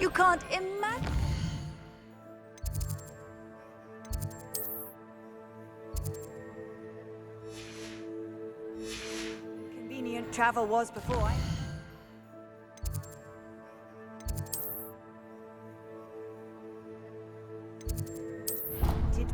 You can't imagine. Convenient travel was before I... Did...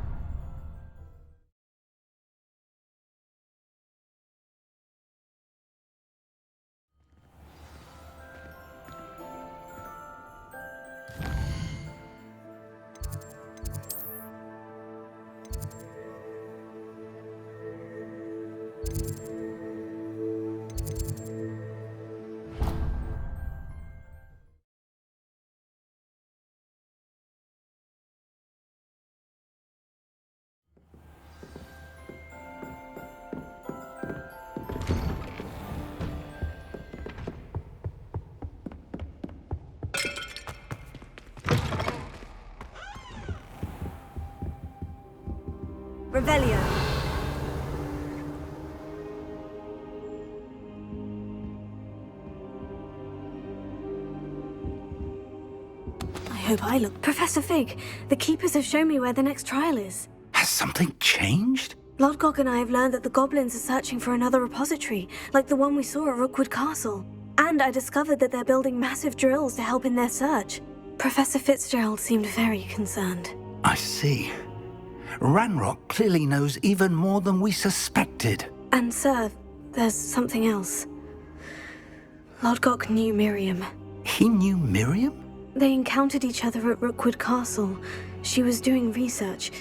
Revelio. I hope I look. Professor Fig, the Keepers have shown me where the next trial is. Has something changed? Lodgok and I have learned that the goblins are searching for another repository, like the one we saw at Rookwood Castle. And I discovered that they're building massive drills to help in their search. Professor Fitzgerald seemed very concerned. I see. Ranrock clearly knows even more than we suspected. And sir, there's something else. Lodgok knew Miriam. He knew Miriam? They encountered each other at Rookwood Castle. She was doing research.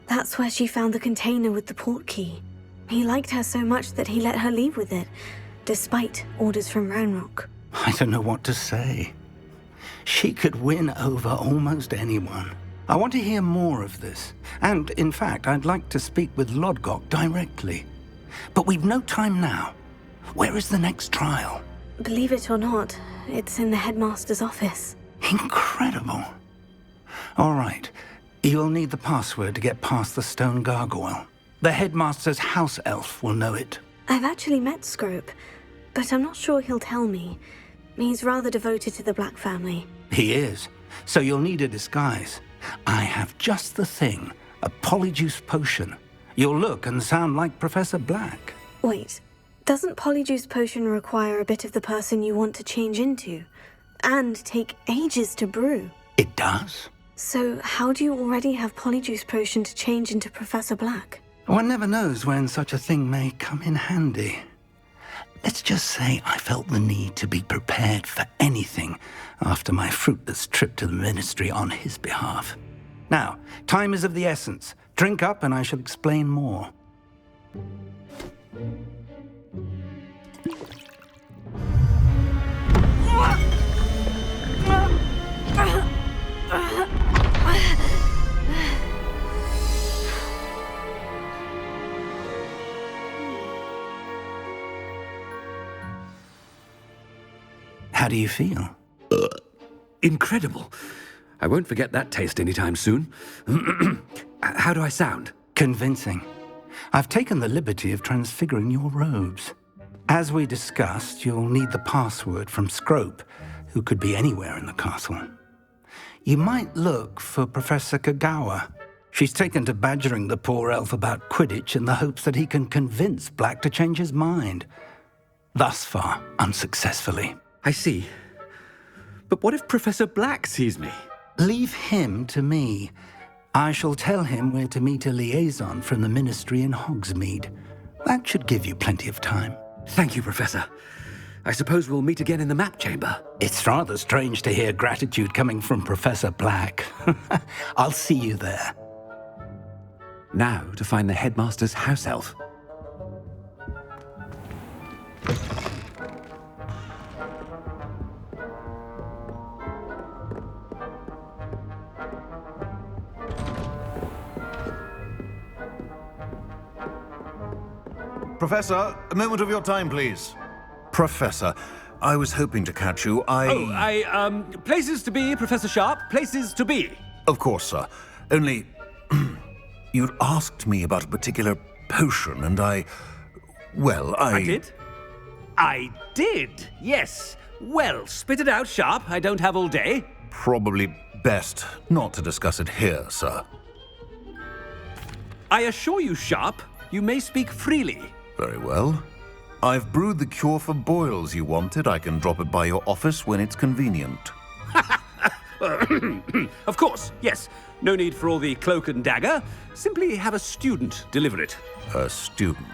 That's where she found the container with the port key. He liked her so much that he let her leave with it, despite orders from Ranrock. I don't know what to say. She could win over almost anyone. I want to hear more of this. And, in fact, I'd like to speak with Lodgok directly. But we've no time now. Where is the next trial? Believe it or not, it's in the headmaster's office. Incredible. All right. You'll need the password to get past the stone gargoyle. The headmaster's house elf will know it. I've actually met Scrope, but I'm not sure he'll tell me. He's rather devoted to the Black family. He is. So you'll need a disguise. I have just the thing. A polyjuice potion. You'll look and sound like Professor Black. Wait, doesn't polyjuice potion require a bit of the person you want to change into? And take ages to brew? It does. So how do you already have polyjuice potion to change into Professor Black? One never knows when such a thing may come in handy. Let's just say I felt the need to be prepared for anything after my fruitless trip to the ministry on his behalf. Now, time is of the essence. Drink up and I shall explain more. How do you feel? Incredible. I won't forget that taste anytime soon. How do I sound? Convincing. I've taken the liberty of transfiguring your robes. As we discussed, you'll need the password from Scrope, who could be anywhere in the castle. You might look for Professor Kagawa. She's taken to badgering the poor elf about Quidditch in the hopes that he can convince Black to change his mind. Thus far, unsuccessfully. I see. But what if Professor Black sees me? Leave him to me. I shall tell him where to meet a liaison from the ministry in Hogsmeade. That should give you plenty of time. Thank you, Professor. I suppose we'll meet again in the map chamber. It's rather strange to hear gratitude coming from Professor Black. I'll see you there. Now to find the headmaster's house elf. Professor, a moment of your time, please. Professor, I was hoping to catch you. Places to be, Professor Sharp. Places to be. Of course, sir. Only, you'd asked me about a particular potion, and I did? I did, yes. Well, spit it out, Sharp. I don't have all day. probably best not to discuss it here, sir. I assure you, Sharp, you may speak freely. Very well. I've brewed the cure for boils you wanted. I can drop it by your office when it's convenient. Of course, yes. No need for all the cloak and dagger. Simply have a student deliver it. A student.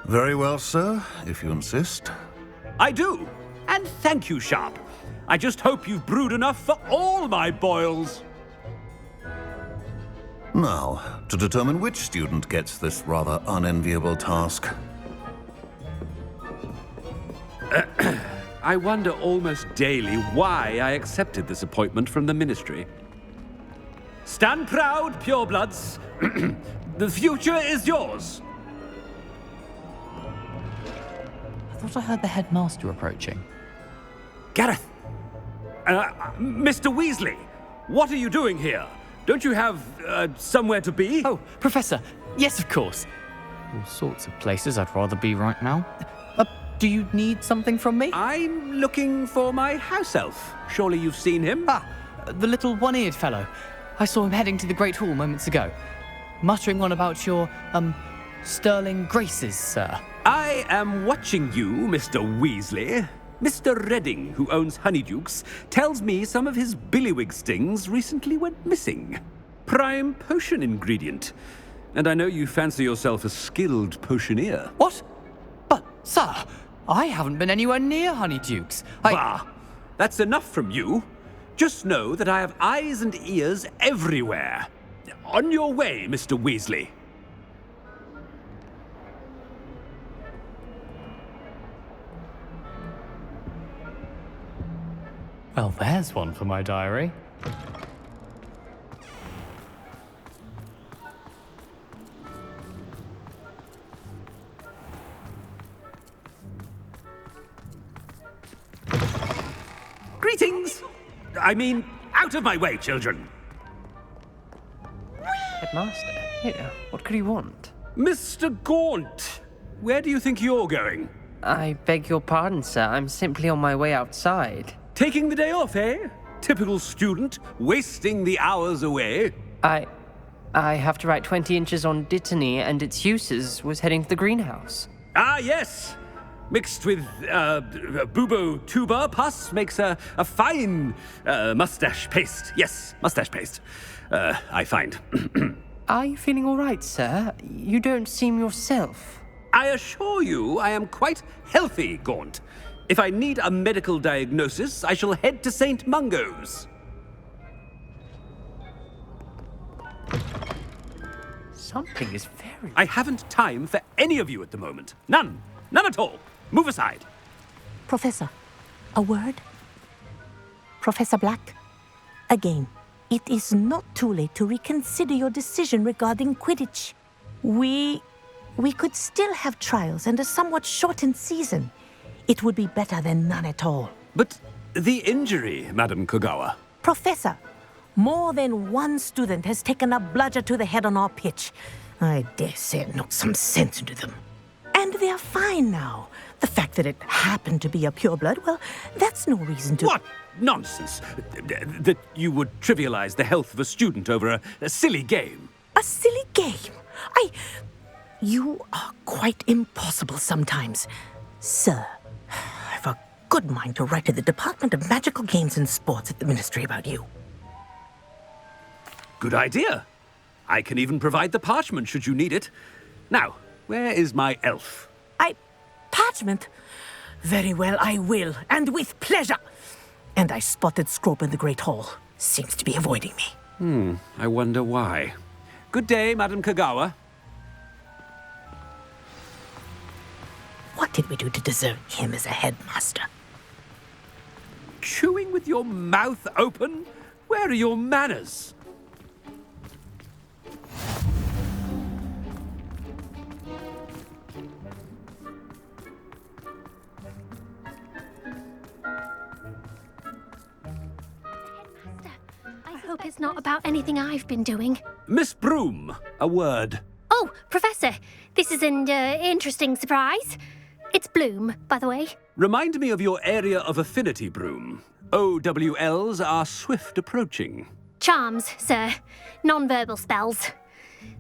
Very well, sir, if you insist. I do. And thank you, Sharp. I just hope you've brewed enough for all my boils. Now, to determine which student gets this rather unenviable task. I wonder almost daily why I accepted this appointment from the Ministry. Stand proud, purebloods. The future is yours. I thought I heard the headmaster approaching. Gareth! Mr. Weasley, what are you doing here? Don't you have somewhere to be? Oh, Professor. Yes, of course. All sorts of places I'd rather be right now. Do you need something from me? I'm looking for my house elf. Surely you've seen him? Ah, the little one-eared fellow. I saw him heading to the Great Hall moments ago, muttering on about your, sterling graces, sir. I am watching you, Mr. Weasley. Mr. Redding, who owns Honeydukes, tells me some of his billywig stings recently went missing. Prime potion ingredient. And I know you fancy yourself a skilled potioneer. What? But, sir, I haven't been anywhere near Honeydukes. Bah! That's enough from you. Just know that I have eyes and ears everywhere. On your way, Mr. Weasley. Well, there's one for my diary. Greetings! I mean, out of my way, children. Headmaster? Here, what could he want? Mr. Gaunt, where do you think you're going? I beg your pardon, sir. I'm simply on my way outside. Taking the day off, eh? Typical student, wasting the hours away. I have to write 20 inches on Dittany and its uses. Was heading to the greenhouse. Ah, yes. Mixed with bubo tuber pus makes a fine mustache paste. Yes, mustache paste. I find. Are you feeling all right, sir? You don't seem yourself. I assure you I am quite healthy, Gaunt. If I need a medical diagnosis, I shall head to St. Mungo's. Something is very... I haven't time for any of you at the moment. None. None at all. Move aside. Professor, a word? Professor Black, again, it is not too late to reconsider your decision regarding Quidditch. We could still have trials and a somewhat shortened season. It would be better than none at all. But the injury, Madam Kogawa. Professor, more than one student has taken a bludger to the head on our pitch. I dare say it knocked some sense into them. And they're fine now. The fact that it happened to be a pureblood, well, that's no reason to... What nonsense! That you would trivialize the health of a student over a silly game. A silly game? You are quite impossible sometimes. Sir, I've a good mind to write to the Department of Magical Games and Sports at the Ministry about you. Good idea. I can even provide the parchment should you need it. Now, where is my elf? Parchment? Very well, I will, and with pleasure. And I spotted Scrope in the Great Hall. Seems to be avoiding me. I wonder why. Good day, Madam Kogawa. What did we do to deserve him as a headmaster? Chewing with your mouth open? Where are your manners? I hope it's not about anything I've been doing. Miss Broom, a word. Oh, Professor, this is an interesting surprise. It's Bloom, by the way. Remind me of your area of affinity, Broom. OWLs are swift approaching. Charms, sir. Non-verbal spells.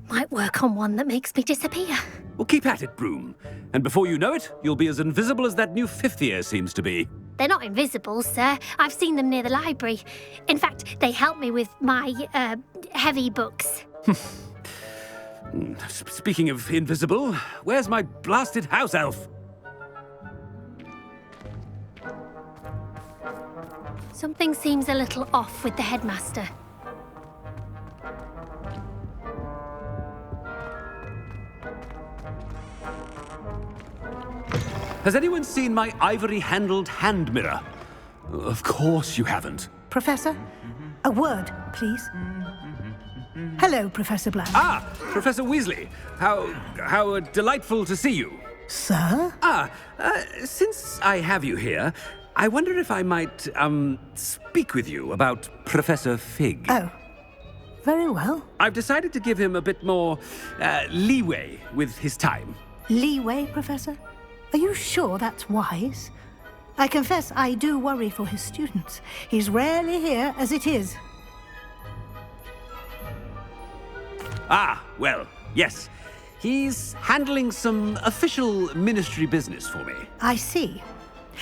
Might work on one that makes me disappear. Well, keep at it, Broom. And before you know it, you'll be as invisible as that new fifth year seems to be. They're not invisible, sir. I've seen them near the library. In fact, they help me with my, heavy books. Speaking of invisible, where's my blasted house elf? Something seems a little off with the headmaster. Has anyone seen my ivory-handled hand mirror? Of course you haven't. Professor, a word, please. Hello, Professor Black. Ah, Professor Weasley. How delightful to see you. Sir? Since I have you here, I wonder if I might, speak with you about Professor Fig. Oh, very well. I've decided to give him a bit more, leeway with his time. Leeway, Professor? Are you sure that's wise? I confess I do worry for his students. He's rarely here as it is. Ah, well, yes. He's handling some official ministry business for me. I see.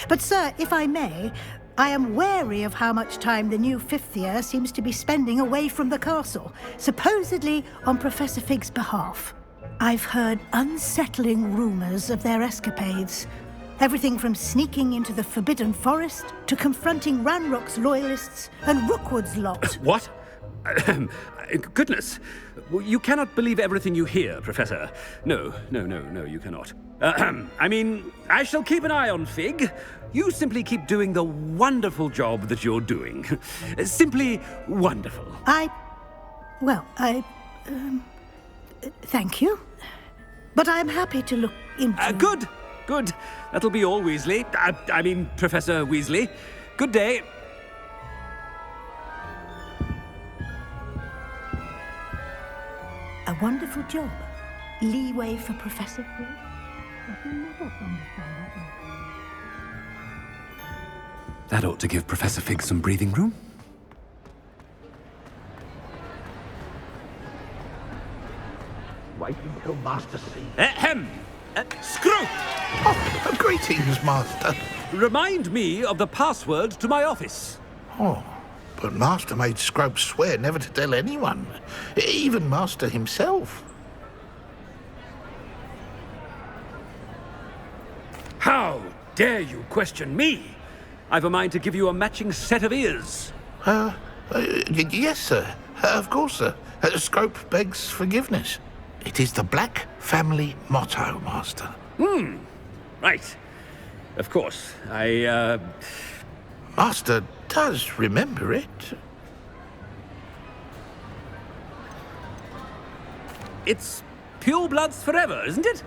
But, sir, if I may, I am wary of how much time the new fifth year seems to be spending away from the castle, supposedly on Professor Fig's behalf. I've heard unsettling rumors of their escapades. Everything from sneaking into the Forbidden Forest to confronting Ranrock's loyalists and Rookwood's lot. What? Goodness. You cannot believe everything you hear, Professor. No, you cannot. I mean, I shall keep an eye on Fig. You simply keep doing the wonderful job that you're doing. Simply wonderful. Thank you. But I'm happy to look into... Good. That'll be all, Weasley. I mean, Professor Weasley. Good day. A wonderful job. Leeway for Professor Fig. That ought to give Professor Fig some breathing room. Wait until Master sees. Ahem! Screw! Oh, greetings, Master. Remind me of the password to my office. Oh, but Master made Scrope swear never to tell anyone, even Master himself. How dare you question me? I've a mind to give you a matching set of ears. Yes, sir. Of course, sir. Scrope begs forgiveness. It is the Black family motto, Master. Right. Of course. Master does remember it. It's pure bloods forever, isn't it?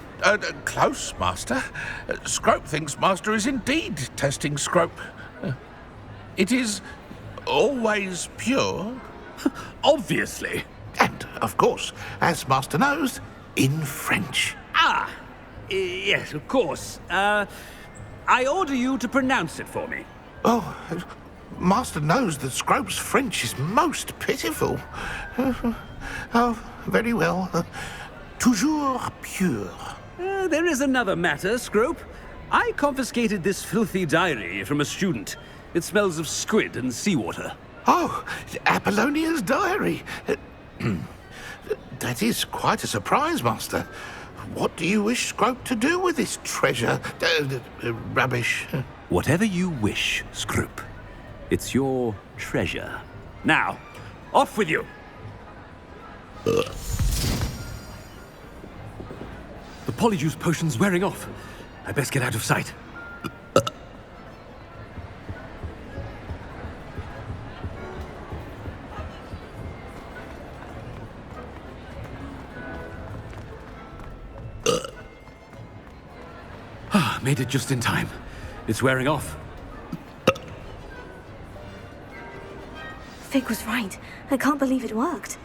Close, Master. Scrope thinks Master is indeed testing Scrope. It is always pure. Obviously. And, of course, as Master knows, in French. Yes, of course. I order you to pronounce it for me. Oh, Master knows that Scrope's French is most pitiful. Oh, very well. Toujours pure. There is another matter, Scrope. I confiscated this filthy diary from a student. It smells of squid and seawater. Oh, Apollonia's diary. That is quite a surprise, Master. What do you wish Scrope to do with this treasure? Rubbish. Whatever you wish, Scrope. It's your treasure. Now, off with you. The polyjuice potion's wearing off. I best get out of sight. Made it just in time. It's wearing off. Fig was right. I can't believe it worked.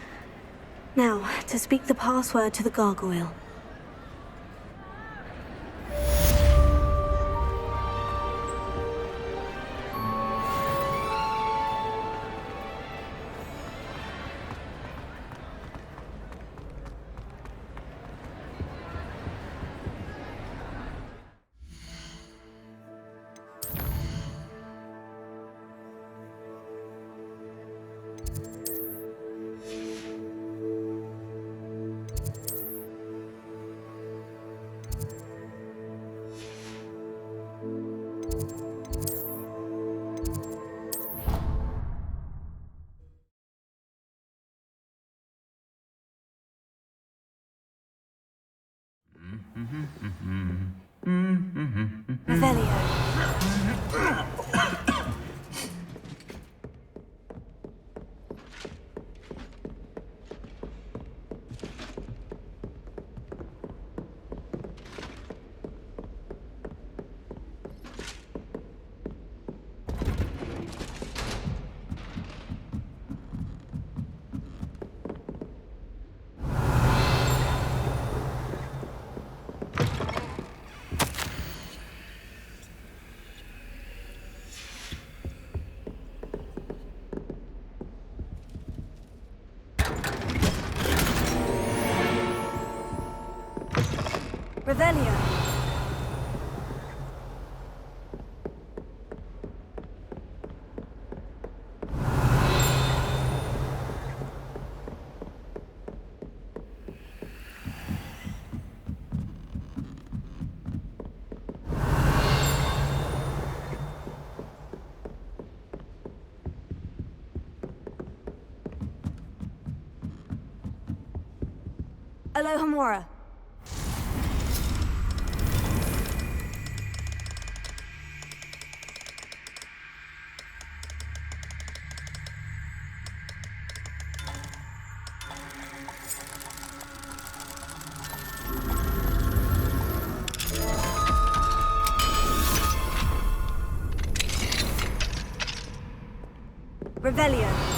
Now, to speak the password to the gargoyle. Revelio. Revelio. Alohomora. Revelio.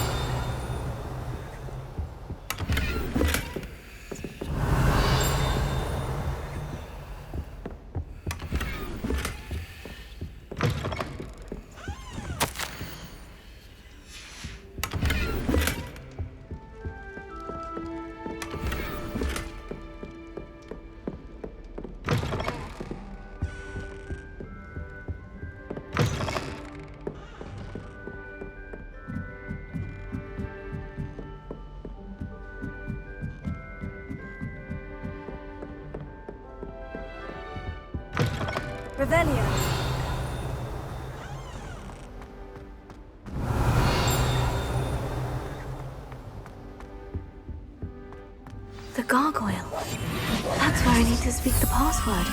Revelio. The gargoyle. That's where I need to speak the password.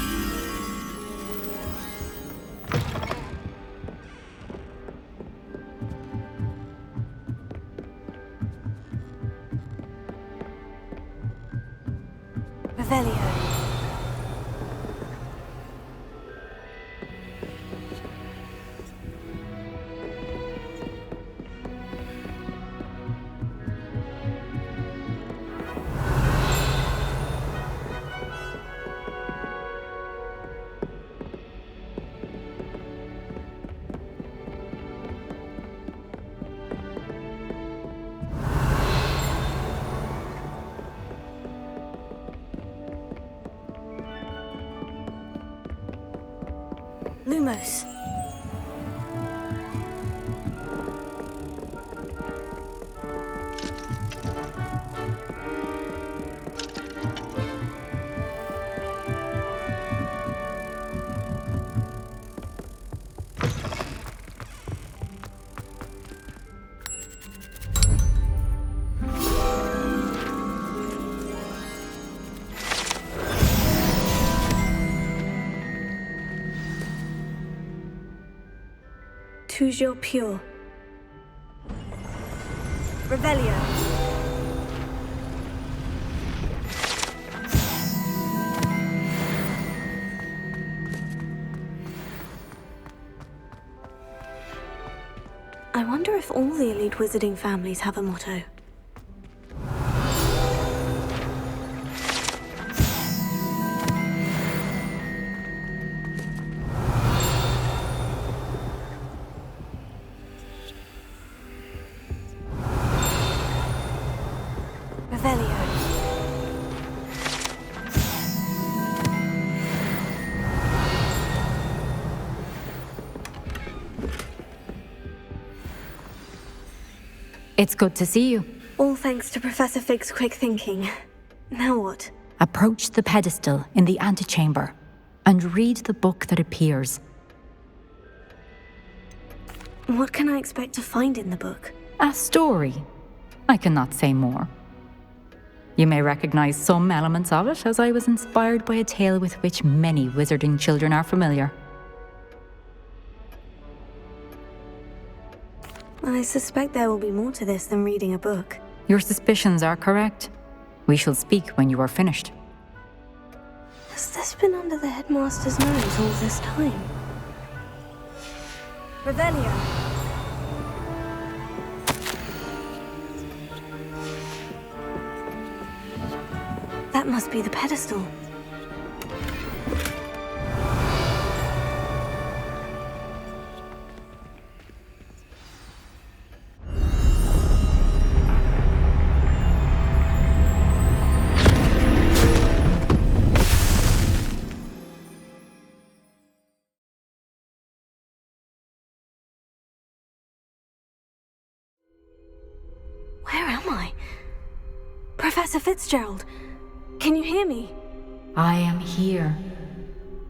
Revelio. Lumos. Toujours pure. Revelio. I wonder if all the elite wizarding families have a motto. It's good to see you. All thanks to Professor Fig's quick thinking. Now what? Approach the pedestal in the antechamber and read the book that appears. What can I expect to find in the book? A story. I cannot say more. You may recognize some elements of it, as I was inspired by a tale with which many wizarding children are familiar. I suspect there will be more to this than reading a book. Your suspicions are correct. We shall speak when you are finished. Has this been under the headmaster's nose all this time? Revelio. That must be the pedestal. Where am I? Professor Fitzgerald, can you hear me? I am here.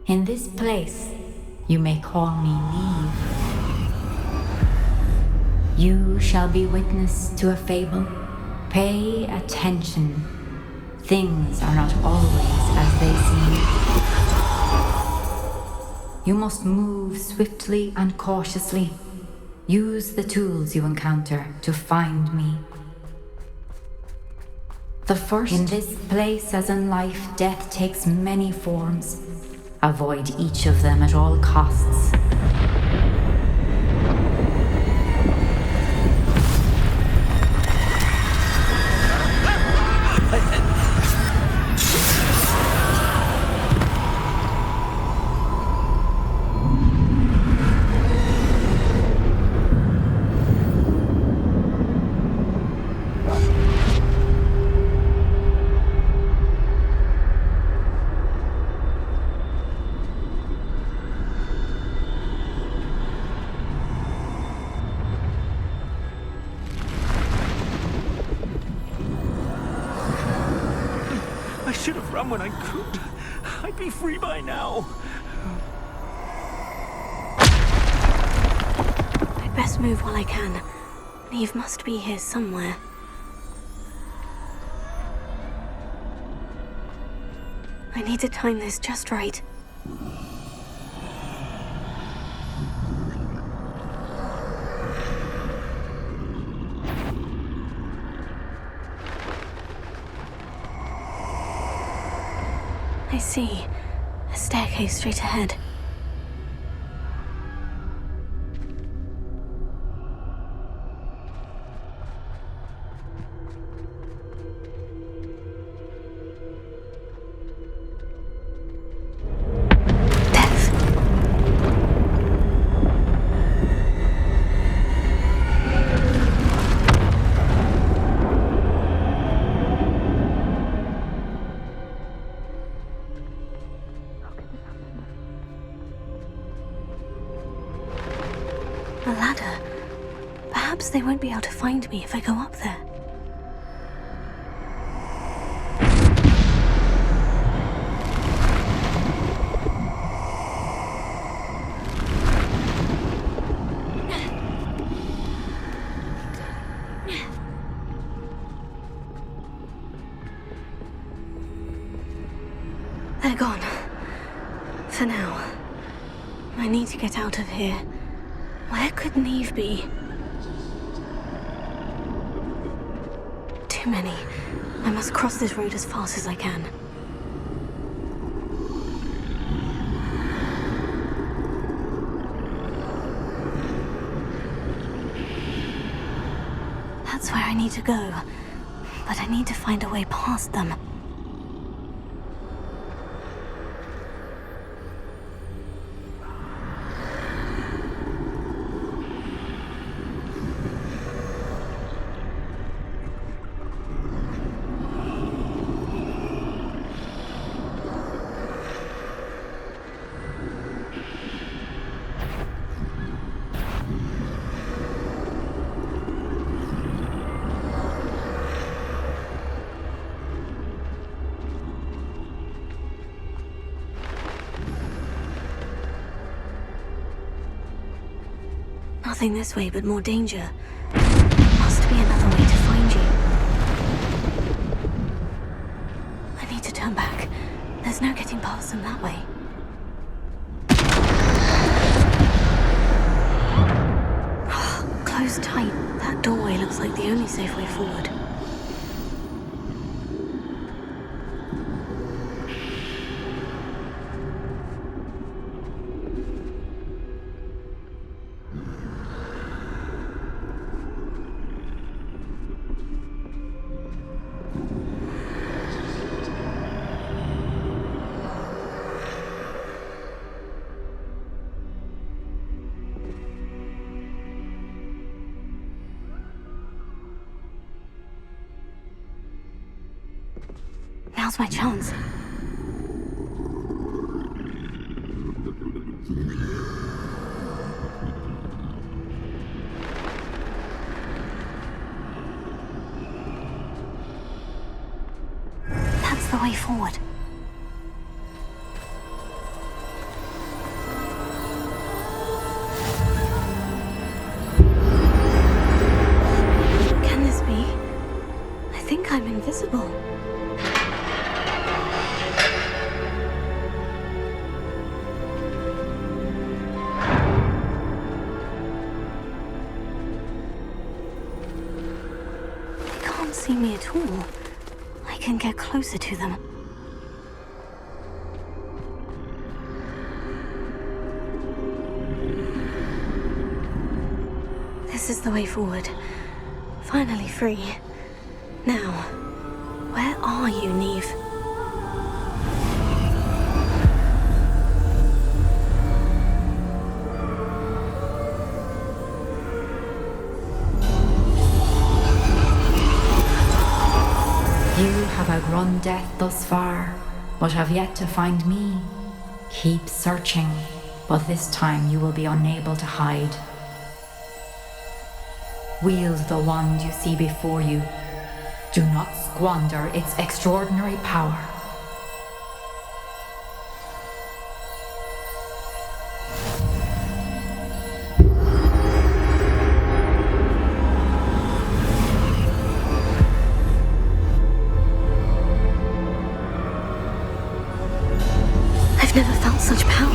In this place, you may call me Neve. You shall be witness to a fable. Pay attention. Things are not always as they seem. You must move swiftly and cautiously. Use the tools you encounter to find me. The first, in this place as in life, death takes many forms. Avoid each of them at all costs. I should have run when I could. I'd be free by now. I'd best move while I can. Neve must be here somewhere. I need to time this just right. I see. A staircase straight ahead. A ladder. Perhaps they won't be able to find me if I go up there. They're gone. For now. I need to get out of here. Where could Neve be? Too many. I must cross this road as fast as I can. That's where I need to go. But I need to find a way past them. Nothing this way, but more danger. Must be another way to find you. I need to turn back. There's no getting past them that way. Close time. tight. That doorway looks like the only safe way forward. Now's my chance. That's the way forward. Can this be? I think I'm invisible. See me at all. I can get closer to them. This is the way forward. Finally free. Now, where are you, Neve? You have outrun death thus far, but have yet to find me. Keep searching, but this time you will be unable to hide. Wield the wand you see before you. Do not squander its extraordinary power. I've never felt such power.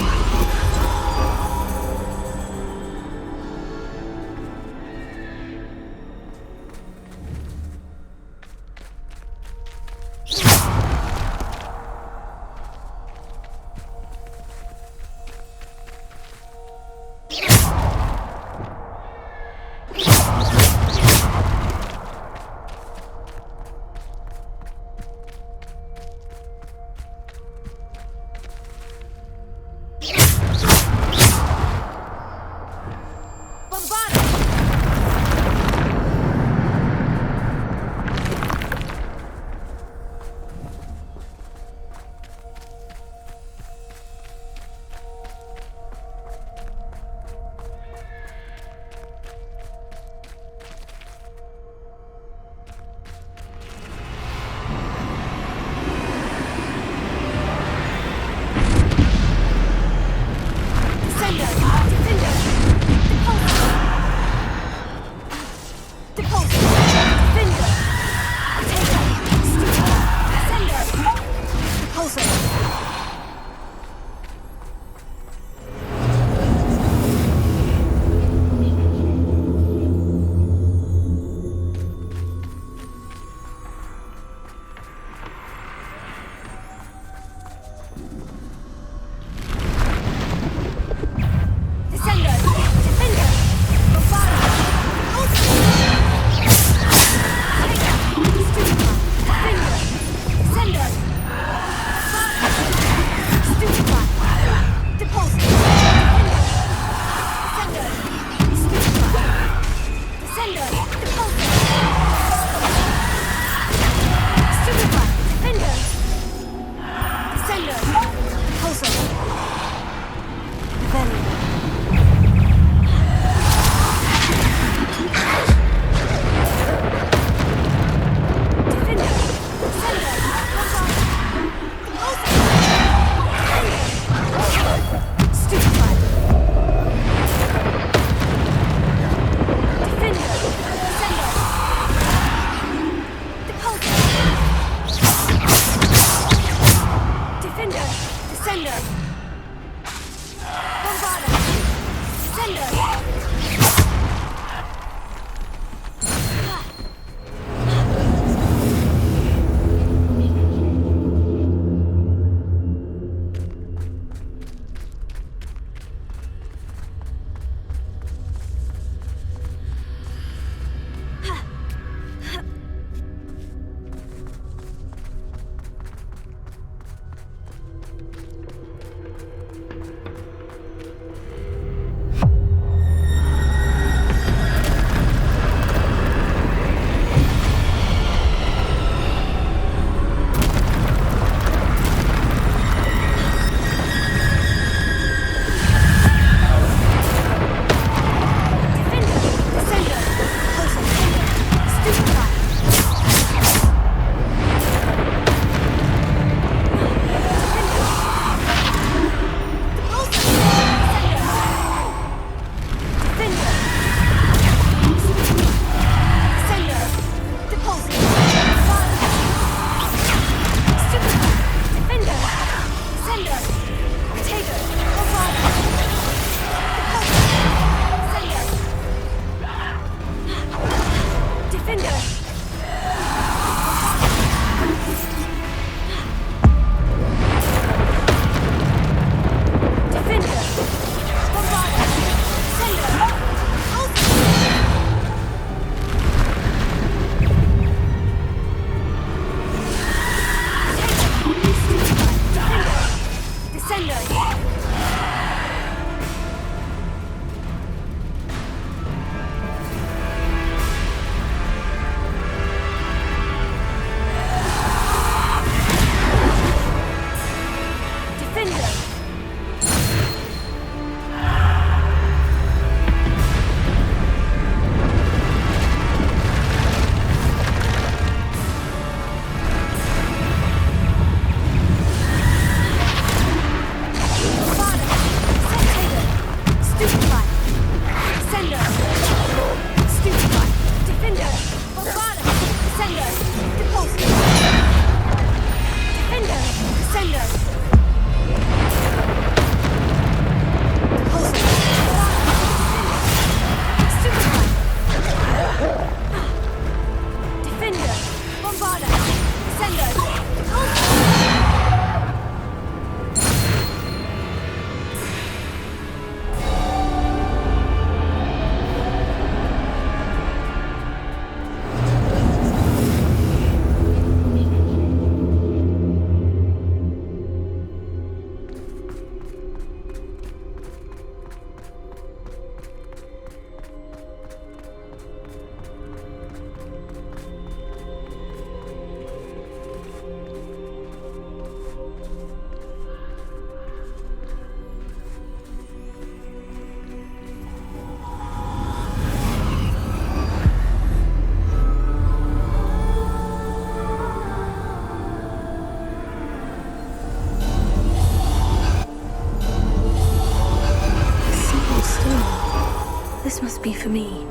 This must be for me.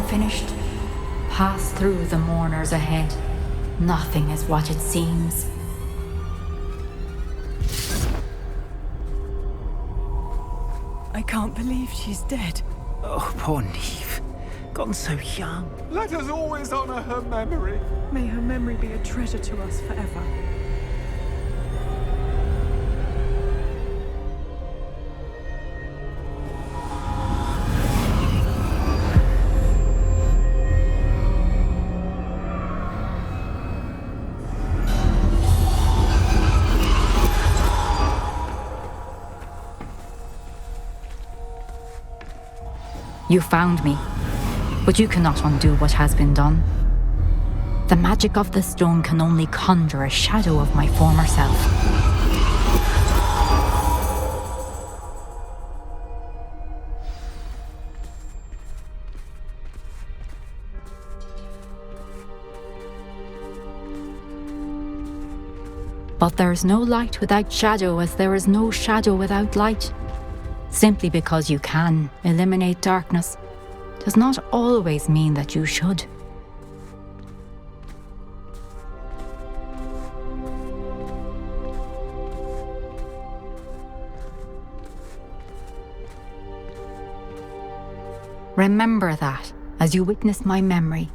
Finished. Pass through the mourners ahead. Nothing is what it seems. I can't believe she's dead. Oh, poor Neve. Gone so young. Let us always honor her memory. May her memory be a treasure to us forever. You found me, but you cannot undo what has been done. The magic of the stone can only conjure a shadow of my former self. But there is no light without shadow, as there is no shadow without light. Simply because you can eliminate darkness does not always mean that you should. Remember that as you witness my memory.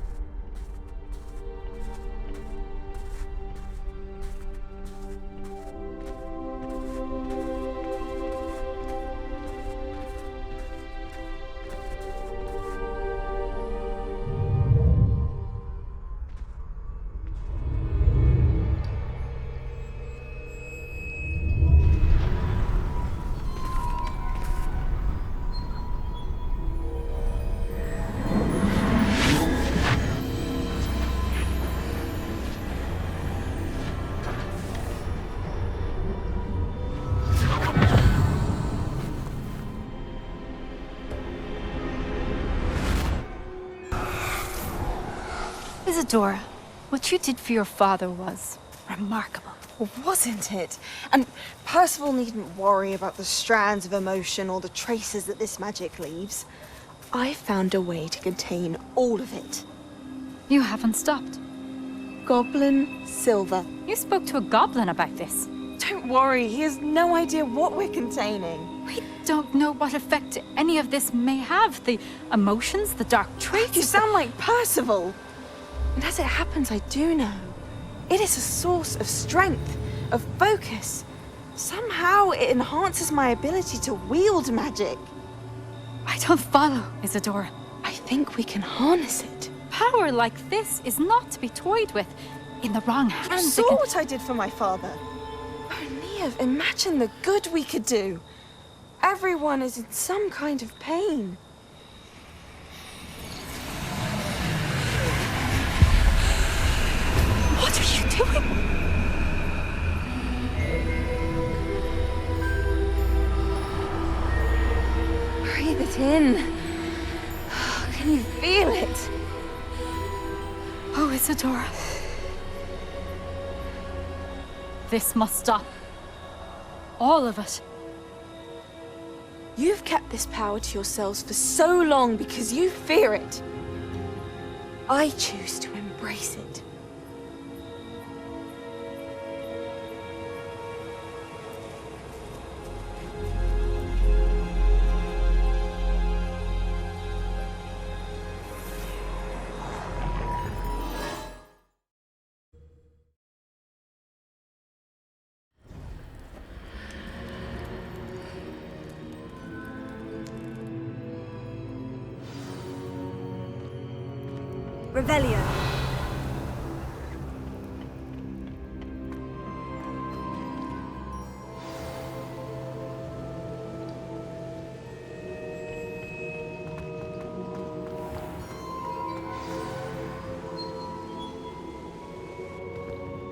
Isadora, what you did for your father was remarkable. Well, wasn't it? And Percival needn't worry about the strands of emotion or the traces that this magic leaves. I found a way to contain all of it. You haven't stopped. Goblin Silver. You spoke to a goblin about this. Don't worry, he has no idea what we're containing. We don't know what effect any of this may have. The emotions, the dark traits. You sound like Percival. And as it happens, I do know. It is a source of strength, of focus. Somehow it enhances my ability to wield magic. I don't follow, Isadora. I think we can harness it. Power like this is not to be toyed with. In the wrong hands. You saw what I did for my father. Oh, Neve, imagine the good we could do. Everyone is in some kind of pain. What are you doing? Breathe it in. Can you feel it? Oh, Isadora. This must stop. All of it. You've kept this power to yourselves for so long because you fear it. I choose to embrace it. Revelio.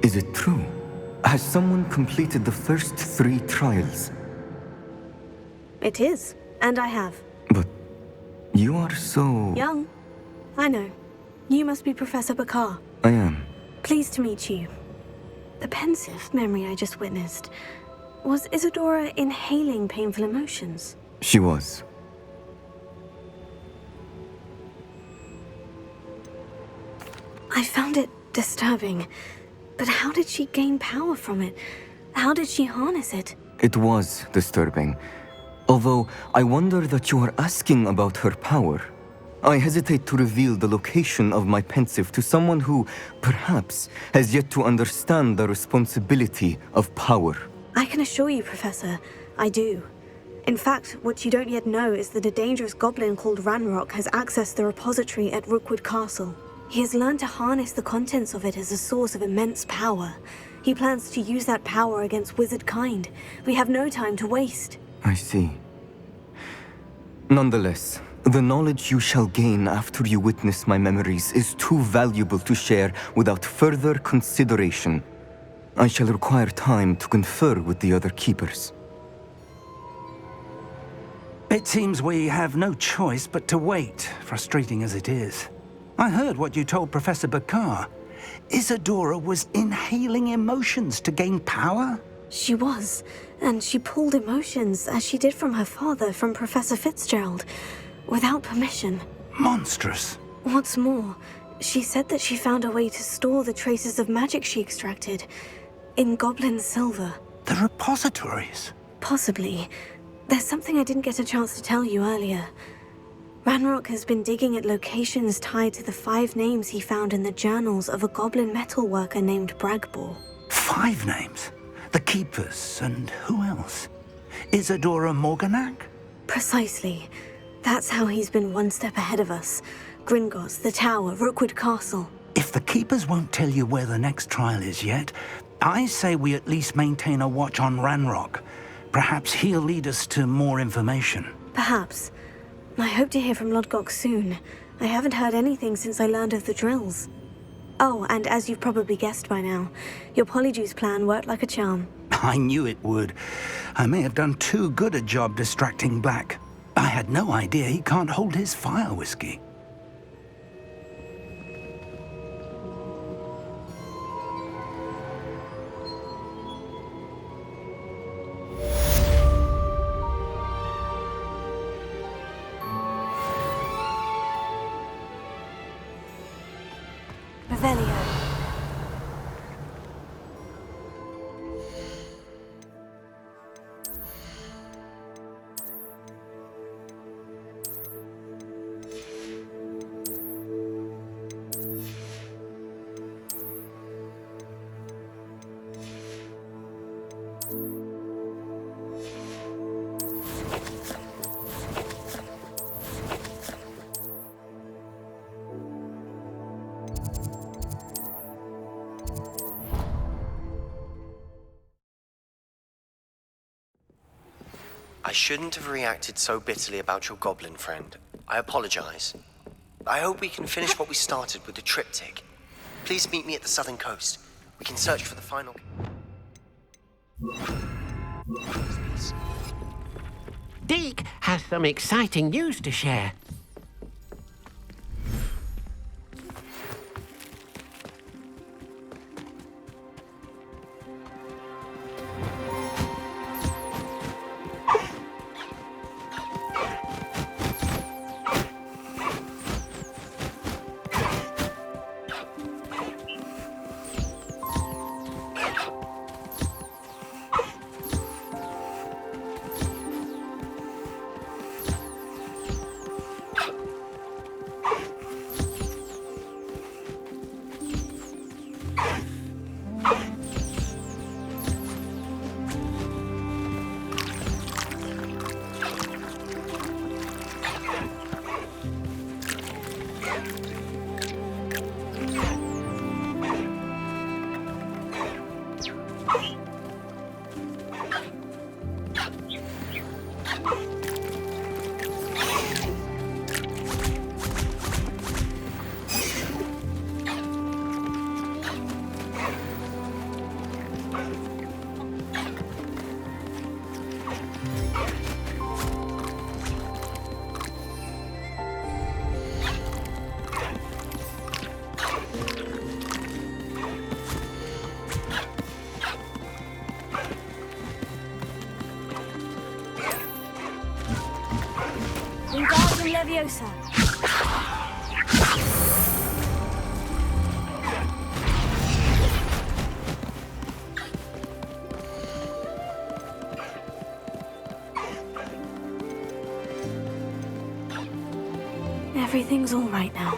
Is it true? Has someone completed the first 3 trials? It is, and I have. But you are so... Young. I know. You must be Professor Bakar. I am. Pleased to meet you. The pensive memory I just witnessed. Was Isadora inhaling painful emotions? She was. I found it disturbing. But how did she gain power from it? How did she harness it? It was disturbing. Although, I wonder that you are asking about her power. I hesitate to reveal the location of my pensive to someone who, perhaps, has yet to understand the responsibility of power. I can assure you, Professor, I do. In fact, what you don't yet know is that a dangerous goblin called Ranrock has accessed the repository at Rookwood Castle. He has learned to harness the contents of it as a source of immense power. He plans to use that power against wizard kind. We have no time to waste. I see. Nonetheless, the knowledge you shall gain after you witness my memories is too valuable to share without further consideration. I shall require time to confer with the other keepers. It seems we have no choice but to wait, frustrating as it is. I heard what you told Professor Bakar. Isadora was inhaling emotions to gain power? She was, and she pulled emotions, as she did from her father, from Professor Fitzgerald, without permission. Monstrous. What's more, she said that she found a way to store the traces of magic she extracted in goblin silver. The repositories? Possibly. There's something I didn't get a chance to tell you earlier. Ranrock has been digging at locations tied to the 5 names he found in the journals of a goblin metalworker named Bragbor. 5 names? The Keepers, and who else? Isadora Morganac? Precisely. That's how he's been one step ahead of us. Gringotts, the Tower, Rookwood Castle. If the Keepers won't tell you where the next trial is yet, I say we at least maintain a watch on Ranrock. Perhaps he'll lead us to more information. Perhaps. I hope to hear from Lodgok soon. I haven't heard anything since I learned of the drills. Oh, and as you've probably guessed by now, your Polyjuice plan worked like a charm. I knew it would. I may have done too good a job distracting Black. I had no idea he can't hold his fire whiskey. Revelio. I shouldn't have reacted so bitterly about your goblin friend. I apologize. I hope we can finish what we started with the triptych. Please meet me at the southern coast. We can search for the final... Deke has some exciting news to share. Leviosa. Everything's all right now.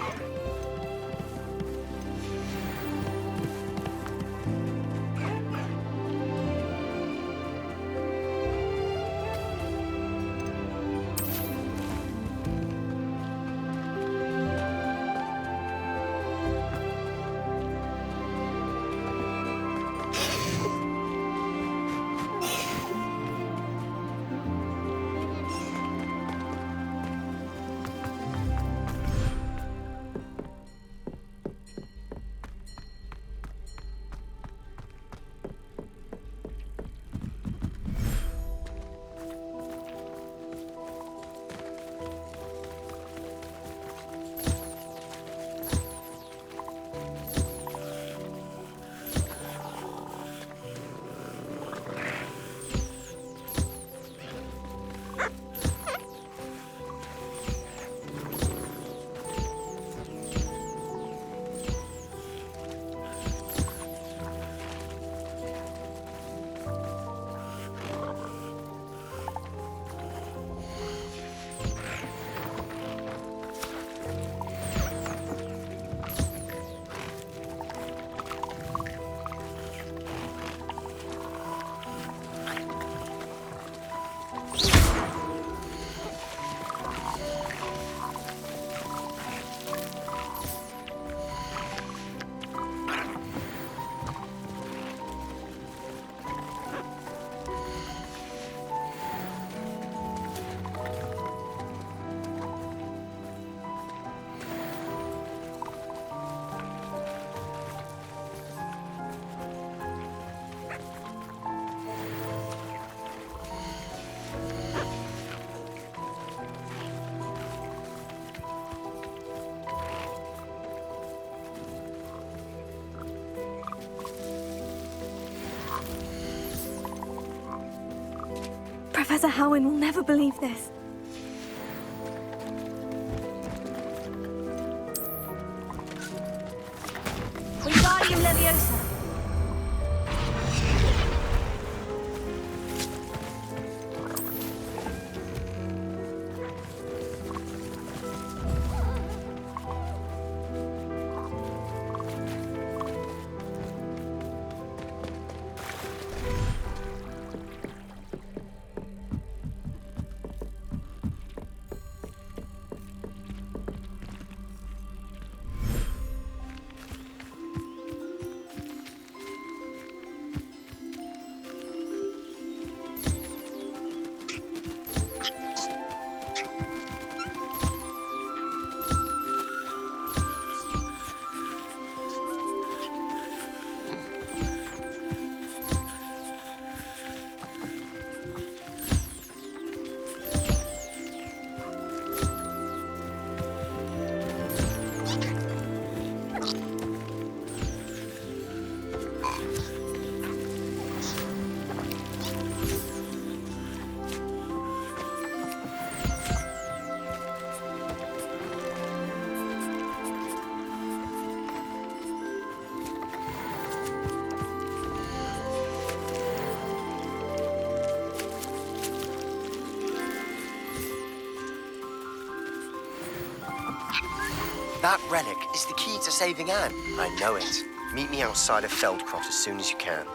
Professor Howin will never believe this. Wingardium Leviosa. That relic is the key to saving Anne. I know it. Meet me outside of Feldcroft as soon as you can.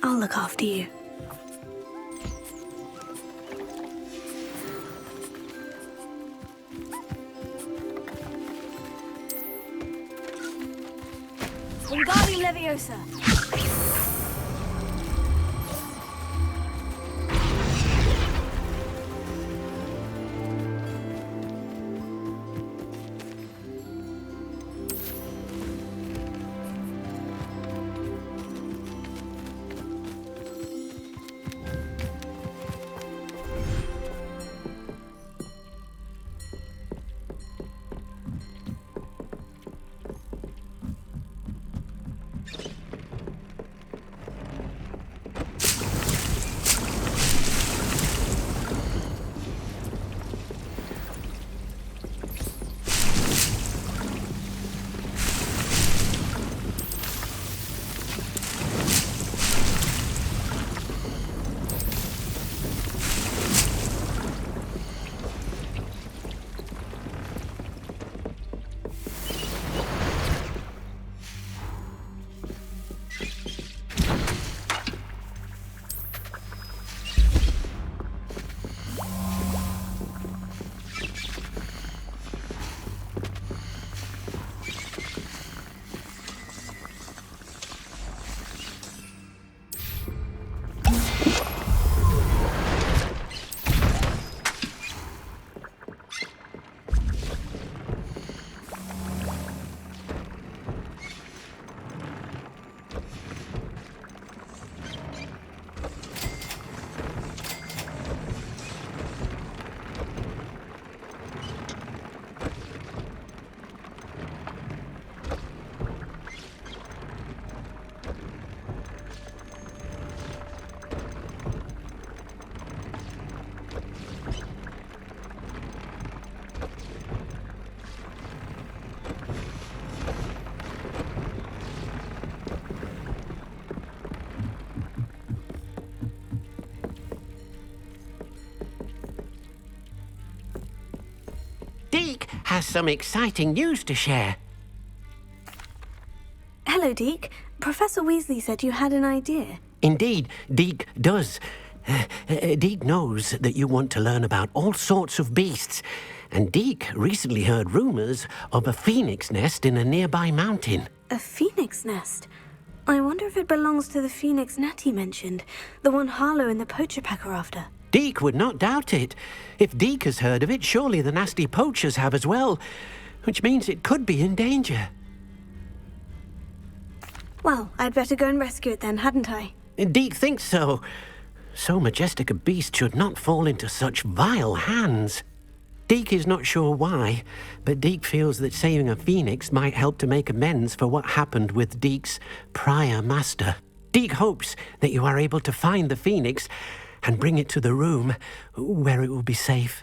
I'll look after you. Wingardium Leviosa. Deke has some exciting news to share. Hello, Deke. Professor Weasley said you had an idea. Indeed, Deke does. Deke knows that you want to learn about all sorts of beasts, and Deke recently heard rumors of a phoenix nest in a nearby mountain. A phoenix nest? I wonder if it belongs to the phoenix Natty mentioned, the one Harlow and the Poacher Pack are after. Deke would not doubt it. If Deke has heard of it, surely the nasty poachers have as well, which means it could be in danger. Well, I'd better go and rescue it then, hadn't I? Deke thinks so. So majestic a beast should not fall into such vile hands. Deke is not sure why, but Deke feels that saving a phoenix might help to make amends for what happened with Deke's prior master. Deke hopes that you are able to find the phoenix and bring it to the room where it will be safe.